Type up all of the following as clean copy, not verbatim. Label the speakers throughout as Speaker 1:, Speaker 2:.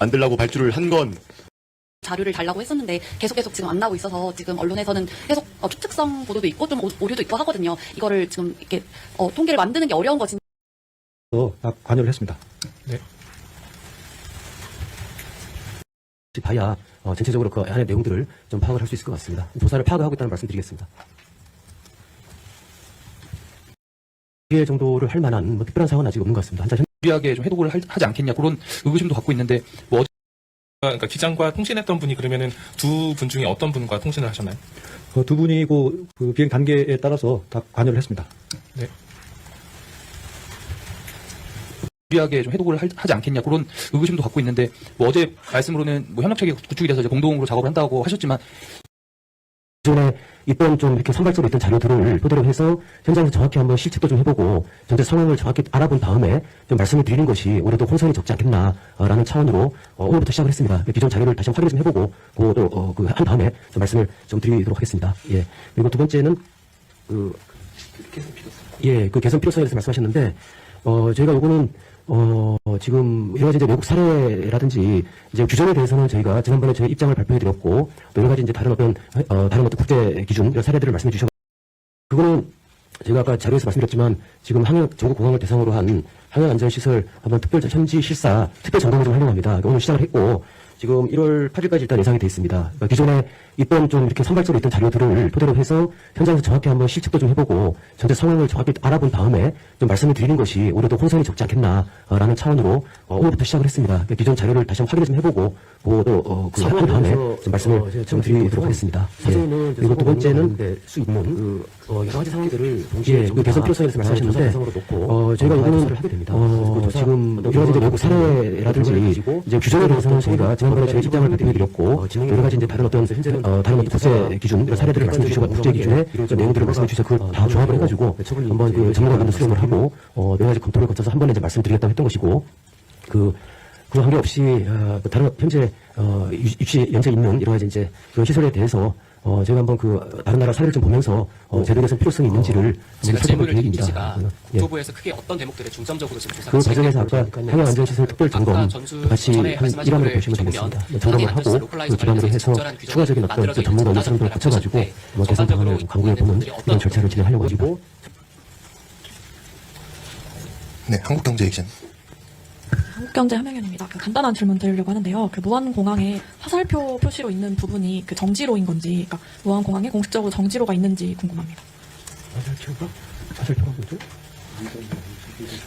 Speaker 1: 만들라고 발주를 한 건
Speaker 2: 자료를 달라고 했었는데 계속 지금 안 나오고 있어서 지금 언론에서는 계속 추측성 보도도 있고 좀 오류도 있고 하거든요. 이거를 지금 이렇게 통계를 만드는 게 어려운 거지.
Speaker 3: 다 관여를 했습니다.
Speaker 4: 네.
Speaker 3: 봐야 전체적으로 그 안의 내용들을 좀 파악을 할 수 있을 것 같습니다. 조사를 파악하고 있다는 말씀드리겠습니다. 2개 정도를 할 만한 특별한 사항은 아직 없는 것 같습니다.
Speaker 4: 유리하게 좀 해독을 하지 않겠냐 그런 의구심도 갖고 있는데
Speaker 5: 그러니까 기장과 통신했던 분이 그러면은 두 분 중에 어떤 분과 통신을 하셨나요?
Speaker 3: 두 분이고 그 비행 단계에 따라서 다 관여를 했습니다.
Speaker 5: 네.
Speaker 4: 유리하게 좀 해독을 하지 않겠냐 그런 의구심도 갖고 있는데 어제 말씀으로는 협력 체계 구축이 돼서 이제 공동으로 작업을 한다고 하셨지만
Speaker 3: 기존에 있던 좀 이렇게 선발적으로 있던 자료들을 토대로 해서 현장에서 정확히 한번 실측도 좀 해보고 전체 상황을 정확히 알아본 다음에 좀 말씀을 드리는 것이 오히려 혼선이 적지 않겠나라는 차원으로 오늘부터 시작을 했습니다. 기존 자료를 다시 한번 확인을 좀 해보고 또 한 다음에 좀 말씀을 좀 드리도록 하겠습니다. 예. 그리고 두 번째는 그 개선 필요성에 대해서 말씀하셨는데 저희가 요거는 지금 여러 가지 이제 외국 사례라든지 이제 규정에 대해서는 저희가 지난번에 저희 입장을 발표해드렸고 또 여러 가지 이제 다른 어떤 국제 기준 이런 사례들을 말씀해 주셔서 그거는 제가 아까 자료에서 말씀드렸지만 지금 전국 공항을 대상으로 한 항해안전시설 한번 현지 실사 특별 점검을 좀 활용합니다. 오늘 시작을 했고 지금 1월 8일까지 일단 예상이 되어 있습니다. 그러니까 기존에 있던 좀 이렇게 선발적으로 있던 자료들을 토대로 해서 현장에서 정확히 한번 실측도 좀 해보고 전체 상황을 정확히 알아본 다음에 좀 말씀을 드리는 것이 오히려 더 혼선이 적지 않겠나라는 차원으로 오늘부터 시작을 했습니다. 그러니까 기존 자료를 다시 한번 확인을 좀 해보고 한 다음에 좀 말씀을 좀 드리도록 하겠습니다. 예. 그리고 두 번째는 수 있는 여러 가지 상황들을 동시에 그 개선 필요성에 대해서 말씀하셨는데 저희가 이거는 지금 여러 가지 이제 외국 사례라든지 이제 규정에 대해서는 저희가 지난번에 저희 입장을 발표해드렸고 여러 가지 이제 다른 어떤 국제 기준 이런 사례들을 말씀해 주시고 국제 기준의 내용들을 말씀해 주셔서 그걸 다 조합을 해가지고 한번 그 전문가분들 수렴을 하고 여러 가지 검토를 거쳐서 한 번에 이제 말씀드리겠다고 했던 것이고 그 관계 없이 다른 현재 입시 연재 있는 여러 가지 이제 그런 시설에 대해서 제가 한번 다른 나라 사례를 좀 보면서 제대로 해서 필요성이 있는지를
Speaker 6: 제가 질문을 드린
Speaker 3: 계획입니다.
Speaker 6: 취지가 국토부에서 크게 어떤 대목들을 중점적으로 지금 조사를
Speaker 3: 그 과정에서 아까 항해안전시설 특별 점검 같이 한 일환으로 보시면 되겠습니다. 점검을 하고 그 기반으로 해서 추가적인 어떤 전문가 의사 사람들을 거쳐가지고 개선 방안을 강구해보는 이런 절차를 진행하려고 합니다.
Speaker 1: 네, 한국경제 기자.
Speaker 7: 한국경제 함영현입니다. 간단한 질문 드리려고 하는데요. 무안공항에 화살표 표시로 있는 부분이 정지로인 건지, 그러니까 무안공항에 공식적으로 정지로가 있는지 궁금합니다.
Speaker 3: 화살표가 뭐죠?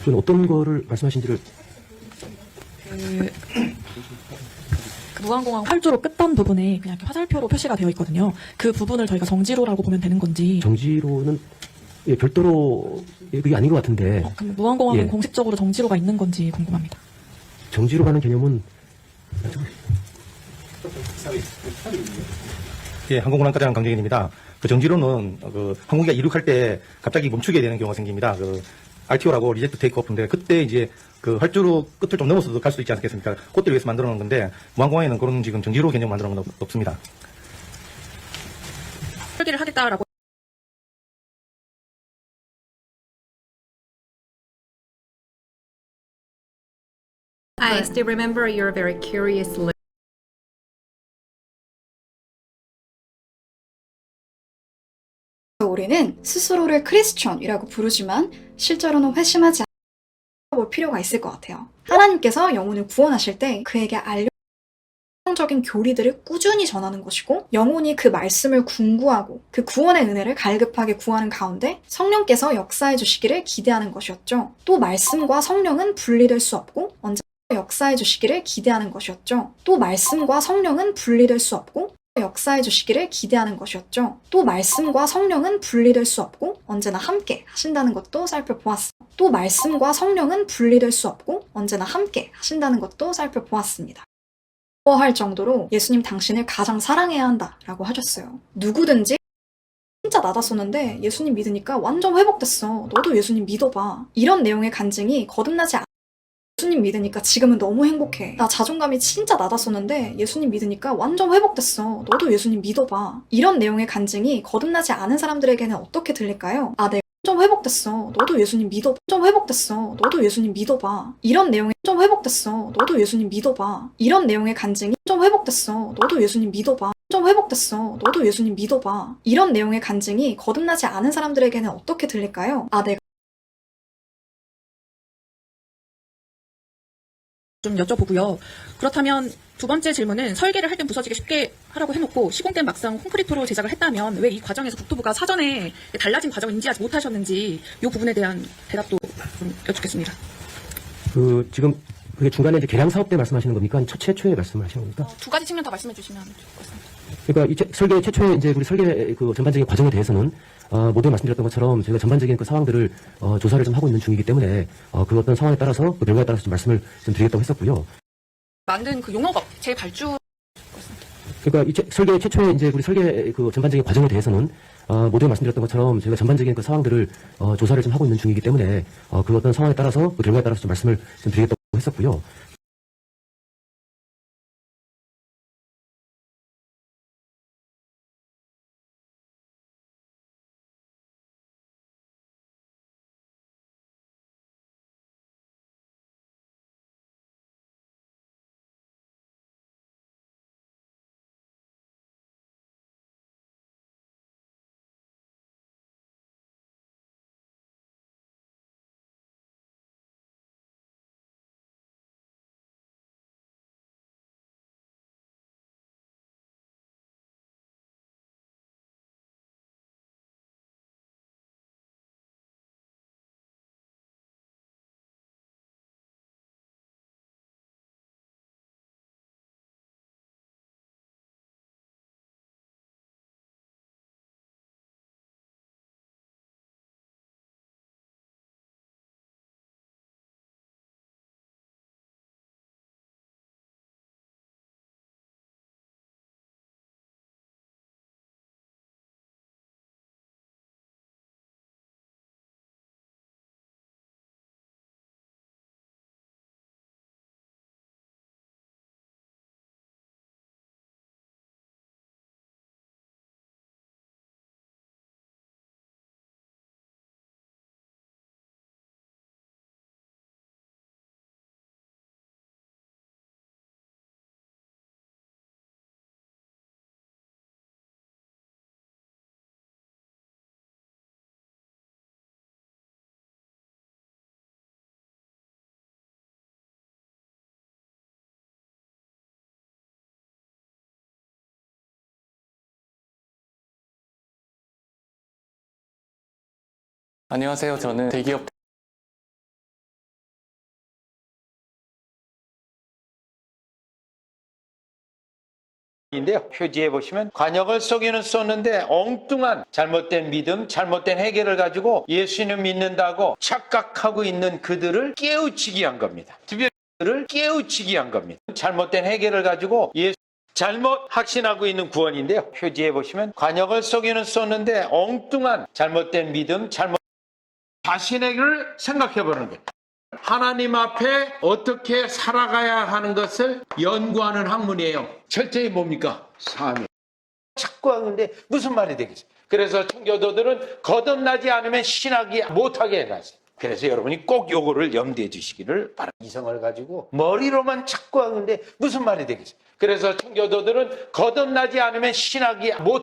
Speaker 3: 저는 어떤 거를 말씀하신지를
Speaker 7: 무안공항 활주로 끝단 부분에 그냥 이렇게 화살표로 표시가 되어 있거든요. 그 부분을 저희가 정지로라고 보면 되는 건지.
Speaker 3: 정지로는 별도로 그게 아닌 것 같은데.
Speaker 7: 그럼 무안공항에 공식적으로 정지로가 있는 건지 궁금합니다.
Speaker 3: 정지로라는 개념은
Speaker 8: 항공운항과장 강정현입니다. 정지로는 항공기가 이륙할 때 갑자기 멈추게 되는 경우가 생깁니다. RTO라고 리젝트 테이크오프인데 그때 이제 활주로 끝을 좀 넘어서도 갈 수 있지 않겠습니까? 그것들을 위해서 만들어 놓은 건데 무항공항에는 그런 지금 정지로 개념 만들어 놓은 건 없습니다.
Speaker 7: 설계를 하겠다라고.
Speaker 9: I still remember you're very curious.
Speaker 10: 우리는 스스로를 크리스천이라고 부르지만 실제로는 회심하지 않을 필요가 있을 것 같아요. 하나님께서 영혼을 구원하실 때 그에게 성적인 교리들을 꾸준히 전하는 것이고 영혼이 그 말씀을 궁구하고 그 구원의 은혜를 갈급하게 구하는 가운데 성령께서 역사해 주시기를 기대하는 것이었죠. 또 말씀과 성령은 분리될 수 없고 언제나 역사해 주시기를 기대하는 것이었죠. 또 말씀과 성령은 분리될 수 없고 역사해 주시기를 기대하는 것이었죠. 또 말씀과 성령은 분리될 수 없고 언제나 함께 하신다는 것도 살펴보았습니다. 또 말씀과 성령은 분리될 수 없고 언제나 함께 하신다는 것도 살펴보았습니다. 할 정도로 예수님 당신을 가장 사랑해야 한다라고 하셨어요. 누구든지 진짜 나다웠는데 예수님 믿으니까 완전 회복됐어. 너도 예수님 믿어봐. 이런 내용의 간증이 거듭나지 않아. 예수님 믿으니까 지금은 너무 행복해. 나 자존감이 진짜 낮았었는데 예수님 믿으니까 완전 회복됐어. 너도 예수님 믿어봐. 이런 내용의 간증이 거듭나지 않은 사람들에게는 어떻게 들릴까요? 아, 네. 좀 회복됐어. 너도 예수님 믿어. 좀 회복됐어. 너도 예수님 믿어봐. 이런 내용의 좀 회복됐어. 너도 예수님 믿어봐. 이런 내용의 간증이 좀 회복됐어. 너도 예수님 믿어봐. 좀 회복됐어. 너도 예수님 믿어봐. 이런 내용의 간증이 거듭나지 않은 사람들에게는 어떻게 들릴까요? 아, 내가
Speaker 7: 좀 여쭤보고요. 그렇다면 두 번째 질문은 설계를 할 땐 부서지기 쉽게 하라고 해놓고 시공 땐 막상 콘크리트로 제작을 했다면 왜 이 과정에서 국토부가 사전에 달라진 과정을 인지하지 못하셨는지 이 부분에 대한 대답도 좀 여쭙겠습니다.
Speaker 3: 지금 그게 중간에 이제 개량 사업 때 말씀하시는 겁니까? 아니면 최초에 말씀을 하시는 겁니까?
Speaker 7: 두 가지 측면 다 말씀해 주시면 좋을 것 같습니다.
Speaker 3: 그러니까 설계 최초에 이제 우리 설계 그 전반적인 과정에 대해서는 모두 말씀드렸던 것처럼 저희가 전반적인 그 상황들을 조사를 좀 하고 있는 중이기 때문에 그 어떤 상황에 따라서 그 결과에 따라서 좀 말씀을 좀 드리겠다고 했었고요.
Speaker 7: 만든 그 용어가 제 발주
Speaker 3: 그러니까 설계 최초에 이제 우리 설계 그 전반적인 과정에 대해서는 모두 말씀드렸던 것처럼 저희가 전반적인 그 상황들을 조사를 좀 하고 있는 중이기 때문에 그 어떤 상황에 따라서 그 결과에 따라서 좀 말씀을 좀 드리겠다고 했었고요.
Speaker 11: 안녕하세요. 저는 대기업
Speaker 12: 인데요. 표지에 보시면 관역을 쏘기는 쏘는데 엉뚱한 잘못된 믿음, 잘못된 해결을 가지고 예수님 믿는다고 착각하고 있는 그들을 깨우치기 한 겁니다. 주변을 깨우치기 한 겁니다. 잘못된 해결을 가지고 잘못 확신하고 있는 구원인데요. 표지에 보시면 관역을 쏘기는 쏘는데 엉뚱한 잘못된 믿음, 자신에게를 생각해 보는 거예요. 하나님 앞에 어떻게 살아가야 하는 것을 연구하는 학문이에요. 철저히 뭡니까? 사명. 자꾸 하는데 무슨 말이 되겠어요? 그래서 청교도들은 거듭나지 않으면 신학이 못하게 해놨어요. 그래서 여러분이 꼭 요거를 염두해 주시기를 바랍니다. 이성을 가지고 머리로만 자꾸 하는데 무슨 말이 되겠어요? 그래서 청교도들은 거듭나지 않으면 신학이 못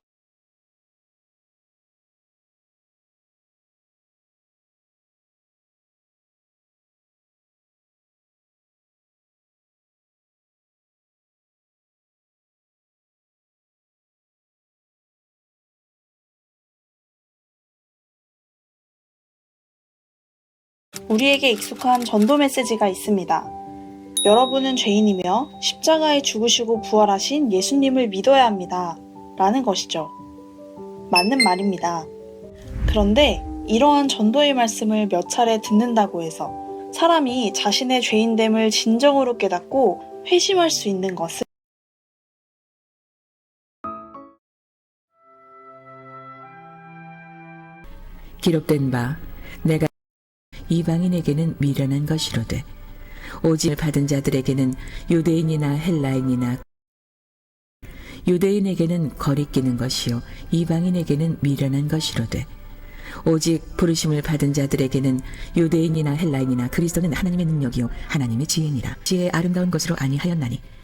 Speaker 13: 우리에게 익숙한 전도 메시지가 있습니다. 여러분은 죄인이며 십자가에 죽으시고 부활하신 예수님을 믿어야 합니다. 라는 것이죠. 맞는 말입니다. 그런데 이러한 전도의 말씀을 몇 차례 듣는다고 해서 사람이 자신의 죄인됨을 진정으로 깨닫고 회심할 수 있는 것은
Speaker 14: 기록된 바 내가 이방인에게는 미련한 것이로되 오직을 받은 자들에게는 유대인이나 헬라인이나 유대인에게는 거리끼는 것이요 이방인에게는 미련한 것이로되 오직 부르심을 받은 자들에게는 유대인이나 헬라인이나 그리스도는 하나님의 능력이요 하나님의 지혜니라. 지혜의 아름다운 것으로 아니하였나니